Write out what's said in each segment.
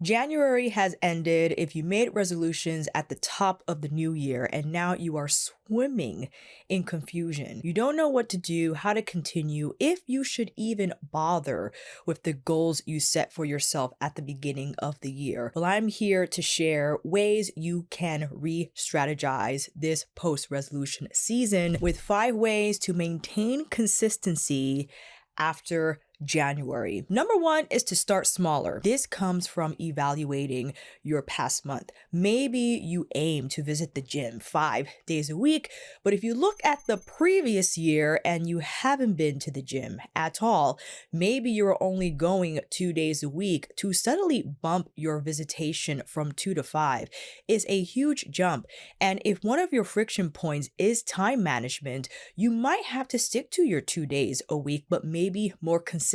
January has ended. If you made resolutions at the top of the new year and now you are swimming in confusion, you don't know what to do, how to continue, if you should even bother with the goals you set for yourself at the beginning of the year. Well, I'm here to share ways you can re-strategize this post-resolution season with 5 ways to maintain consistency after January. Number one is to start smaller. This comes from evaluating your past month. Maybe you aim to visit the gym 5 days a week, but if you look at the previous year and you haven't been to the gym at all, maybe you're only going 2 days a week. To suddenly bump your visitation from 2 to 5 is a huge jump. And if one of your friction points is time management, you might have to stick to your 2 days a week, but maybe more consistently.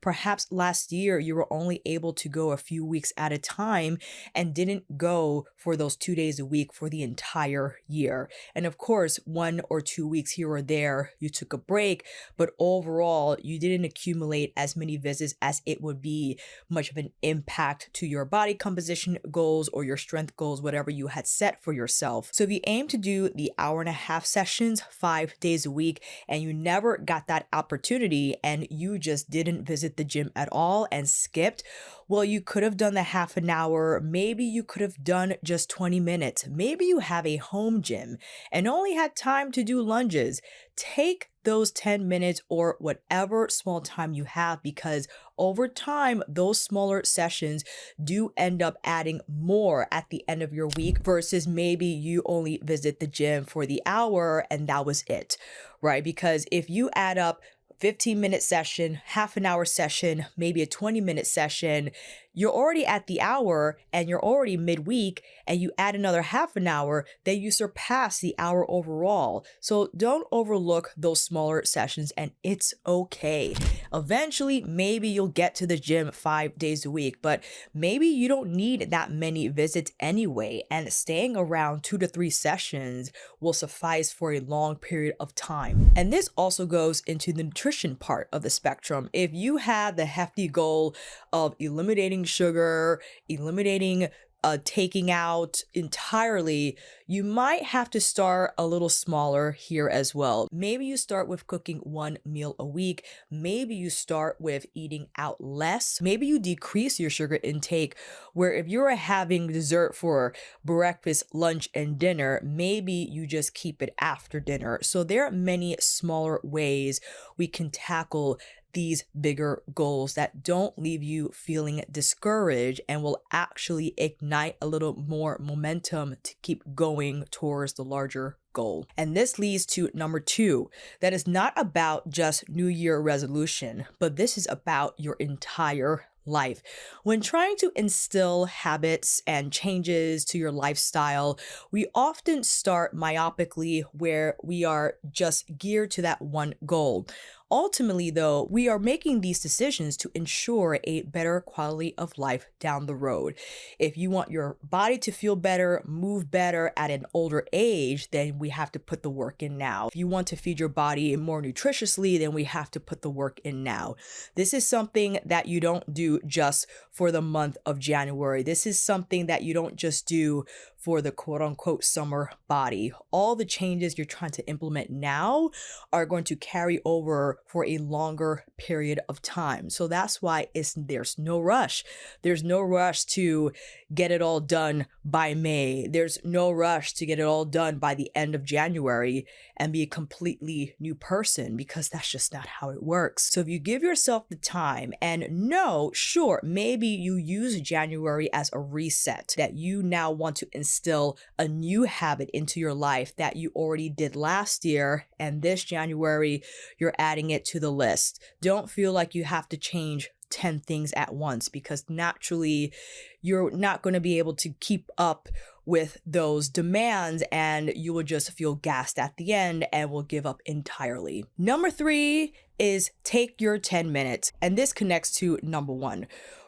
Perhaps last year you were only able to go a few weeks at a time and didn't go for those 2 days a week for the entire year. And of course, 1 or 2 weeks here or there, you took a break, but overall, you didn't accumulate as many visits as it would be much of an impact to your body composition goals or your strength goals, whatever you had set for yourself. So if you aim to do the hour-and-a-half sessions 5 days a week and you never got that opportunity and you just didn't visit the gym at all and skipped, well, you could have done the half an hour. Maybe you could have done just 20 minutes. Maybe you have a home gym and only had time to do lunges. Take those 10 minutes or whatever small time you have, because over time, those smaller sessions do end up adding more at the end of your week versus maybe you only visit the gym for the hour and that was it, right? Because if you add up 15-minute session, half an hour session, maybe a 20-minute session, you're already at the hour and you're already midweek, and you add another half an hour, then you surpass the hour overall. So don't overlook those smaller sessions, and it's okay. Eventually, maybe you'll get to the gym 5 days a week, but maybe you don't need that many visits anyway, and staying around 2 to 3 sessions will suffice for a long period of time. And this also goes into the nutrition part of the spectrum. If you had the hefty goal of eliminating sugar, eliminating taking out entirely, you might have to start a little smaller here as well. Maybe you start with cooking 1 meal a week. Maybe you start with eating out less. Maybe you decrease your sugar intake, where if you're having dessert for breakfast, lunch, and dinner, maybe you just keep it after dinner. So there are many smaller ways we can tackle these bigger goals that don't leave you feeling discouraged and will actually ignite a little more momentum to keep going towards the larger goal. And this leads to number two, that is not about just New Year resolution, but this is about your entire life. When trying to instill habits and changes to your lifestyle, we often start myopically where we are just geared to that one goal. Ultimately, though, we are making these decisions to ensure a better quality of life down the road. If you want your body to feel better, move better at an older age, then we have to put the work in now. If you want to feed your body more nutritiously, then we have to put the work in now. This is something that you don't do just for the month of January. This is something that you don't just do for the quote unquote summer body. All the changes you're trying to implement now are going to carry over for a longer period of time. So that's why there's no rush. There's no rush to get it all done by May. There's no rush to get it all done by the end of January and be a completely new person, because that's just not how it works. So if you give yourself the time and know, sure, maybe you use January as a reset, that you now want to instill a new habit into your life that you already did last year, and this January you're adding it to the list. Don't feel like you have to change 10 things at once, because naturally you're not going to be able to keep up with those demands and you will just feel gassed at the end and will give up entirely. Number three is take your 10 minutes. And this connects to number one,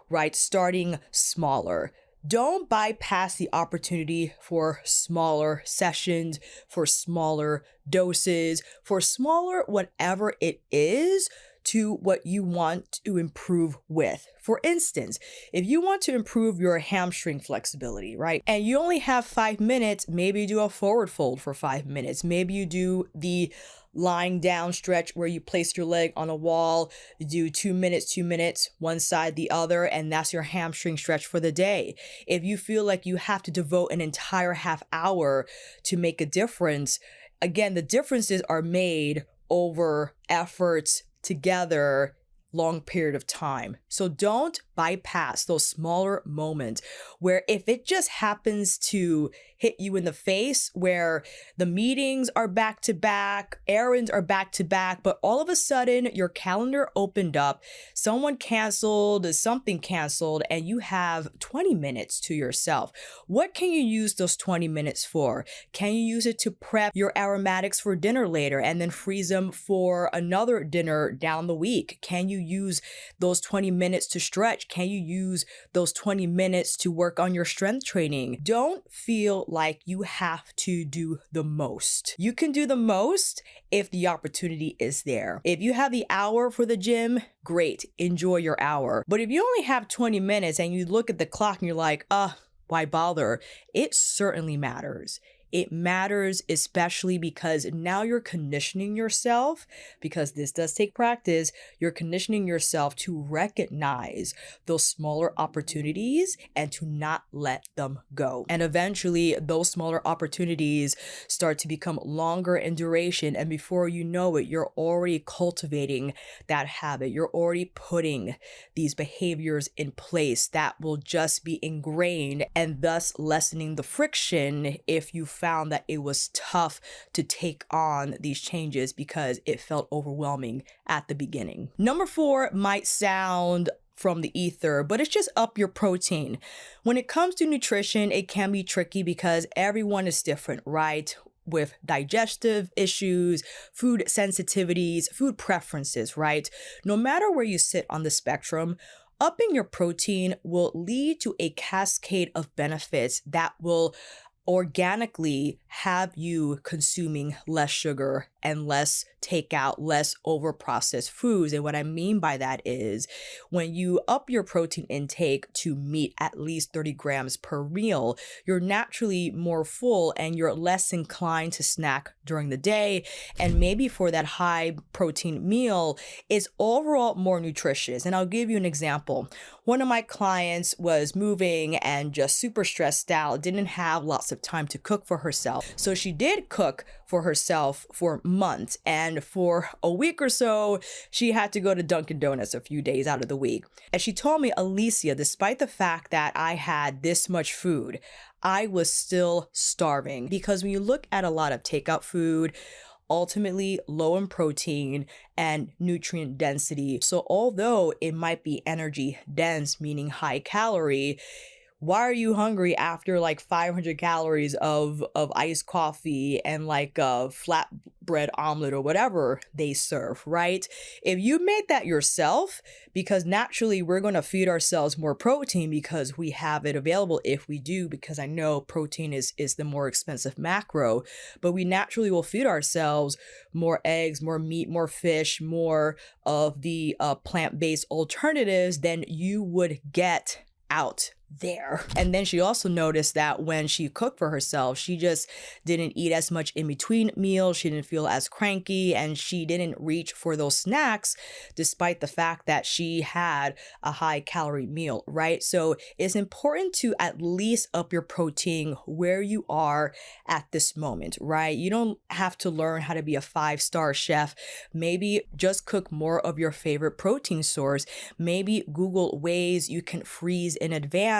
right? Starting smaller. Don't bypass the opportunity for smaller sessions, for smaller doses, for smaller whatever it is, to what you want to improve with. For instance, if you want to improve your hamstring flexibility, right, and you only have 5 minutes, maybe you do a forward fold for 5 minutes. Maybe you do the lying down stretch where you place your leg on a wall, you do 2 minutes, one side, the other, and that's your hamstring stretch for the day. If you feel like you have to devote an entire half hour to make a difference, again, the differences are made over efforts together, long period of time. So don't bypass those smaller moments where if it just happens to hit you in the face, where the meetings are back to back, errands are back to back, but all of a sudden your calendar opened up, someone canceled, something canceled, and you have 20 minutes to yourself. What can you use those 20 minutes for? Can you use it to prep your aromatics for dinner later and then freeze them for another dinner down the week? Can you use those 20 minutes to stretch? Can you use those 20 minutes to work on your strength training? Don't feel like you have to do the most. You can do the most if the opportunity is there. If you have the hour for the gym, great, enjoy your hour. But if you only have 20 minutes and you look at the clock and you're like, why bother? It certainly matters. It matters, especially because now you're conditioning yourself, because this does take practice, you're conditioning yourself to recognize those smaller opportunities and to not let them go. And eventually those smaller opportunities start to become longer in duration. And before you know it, you're already cultivating that habit. You're already putting these behaviors in place that will just be ingrained and thus lessening the friction if you found that it was tough to take on these changes because it felt overwhelming at the beginning. Number 4 might sound from the ether, but it's just up your protein. When it comes to nutrition, it can be tricky because everyone is different, right? With digestive issues, food sensitivities, food preferences, right? No matter where you sit on the spectrum, upping your protein will lead to a cascade of benefits that will organically have you consuming less sugar and less takeout, less over-processed foods. And what I mean by that is when you up your protein intake to meet at least 30 grams per meal, you're naturally more full and you're less inclined to snack during the day. And maybe for that high protein meal, it's overall more nutritious. And I'll give you an example. One of my clients was moving and just super stressed out, didn't have lots of time to cook for herself. So she did cook for herself for months. And for a week or so, she had to go to Dunkin' Donuts a few days out of the week. And she told me, Alicia, despite the fact that I had this much food, I was still starving. Because when you look at a lot of takeout food, ultimately low in protein and nutrient density. So although it might be energy dense, meaning high calorie, why are you hungry after like 500 calories of iced coffee and like a flatbread omelet or whatever they serve, right? If you made that yourself, because naturally we're going to feed ourselves more protein because we have it available if we do, because I know protein is the more expensive macro, but we naturally will feed ourselves more eggs, more meat, more fish, more of the plant-based alternatives than you would get out there. And then she also noticed that when she cooked for herself, she just didn't eat as much in between meals. She didn't feel as cranky and she didn't reach for those snacks despite the fact that she had a high calorie meal, right? So it's important to at least up your protein where you are at this moment, right? You don't have to learn how to be a 5-star chef. Maybe just cook more of your favorite protein source. Maybe Google ways you can freeze in advance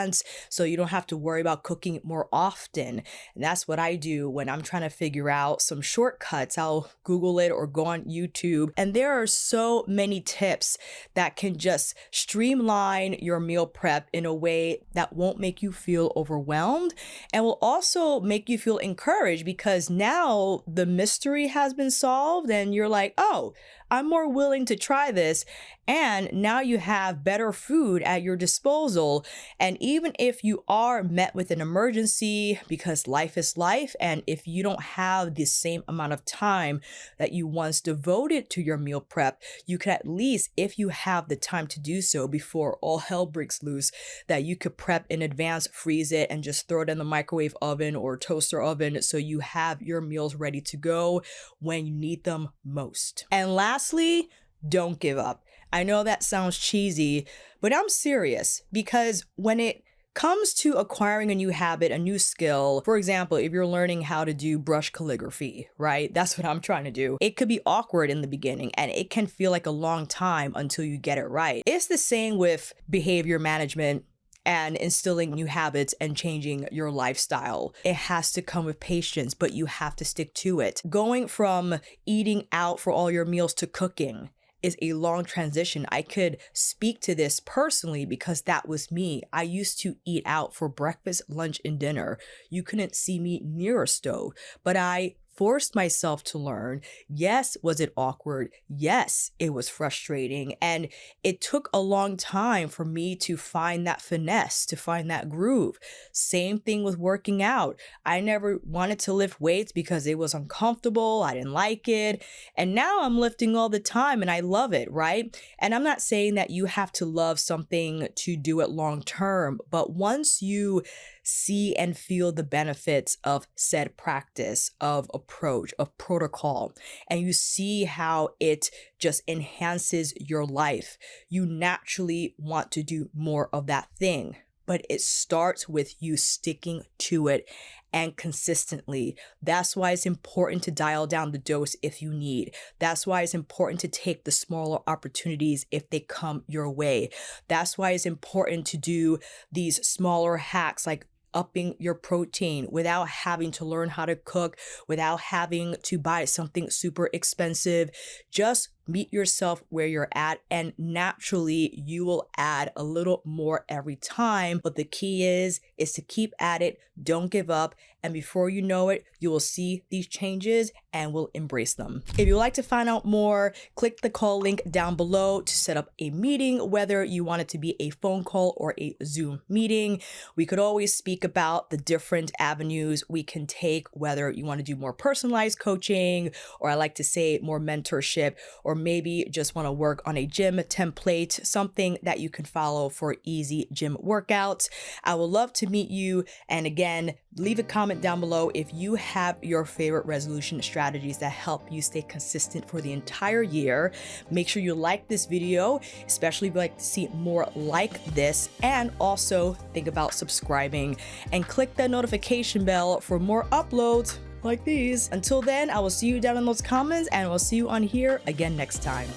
so you don't have to worry about cooking more often. And that's what I do when I'm trying to figure out some shortcuts. I'll Google it or go on YouTube. And there are so many tips that can just streamline your meal prep in a way that won't make you feel overwhelmed and will also make you feel encouraged because now the mystery has been solved and you're like, oh, I'm more willing to try this. And now you have better food at your disposal. And even if you are met with an emergency, because life is life, and if you don't have the same amount of time that you once devoted to your meal prep, you can at least, if you have the time to do so before all hell breaks loose, that you could prep in advance, freeze it, and just throw it in the microwave oven or toaster oven so you have your meals ready to go when you need them most. And lastly, don't give up. I know that sounds cheesy, but I'm serious, because when it comes to acquiring a new habit, a new skill, for example, if you're learning how to do brush calligraphy, right? That's what I'm trying to do. It could be awkward in the beginning and it can feel like a long time until you get it right. It's the same with behavior management and instilling new habits and changing your lifestyle. It has to come with patience, but you have to stick to it. Going from eating out for all your meals to cooking is a long transition. I could speak to this personally because that was me. I used to eat out for breakfast, lunch, and dinner. You couldn't see me near a stove, but I forced myself to learn. Yes, was it awkward? Yes, it was frustrating. And it took a long time for me to find that finesse, to find that groove. Same thing with working out. I never wanted to lift weights because it was uncomfortable. I didn't like it. And now I'm lifting all the time and I love it, right? And I'm not saying that you have to love something to do it long term, but once you see and feel the benefits of said practice, of approach, of protocol, and you see how it just enhances your life, you naturally want to do more of that thing. But it starts with you sticking to it and consistently. That's why it's important to dial down the dose if you need. That's why it's important to take the smaller opportunities if they come your way. That's why it's important to do these smaller hacks like upping your protein without having to learn how to cook, without having to buy something super expensive. Just meet yourself where you're at, and naturally you will add a little more every time. But the key is to keep at it, don't give up, and before you know it, you will see these changes and will embrace them. If you'd like to find out more, click the call link down below to set up a meeting, whether you want it to be a phone call or a Zoom meeting. We could always speak about the different avenues we can take, whether you want to do more personalized coaching, or I like to say more mentorship, or maybe just want to work on a gym template, something that you can follow for easy gym workouts. I would love to meet you. And again, leave a comment down below if you have your favorite resolution strategies that help you stay consistent for the entire year. Make sure you like this video, especially if you'd like to see more like this, and also think about subscribing and click that notification bell for more uploads like these. Until then, I will see you down in those comments, and we'll see you on here again next time.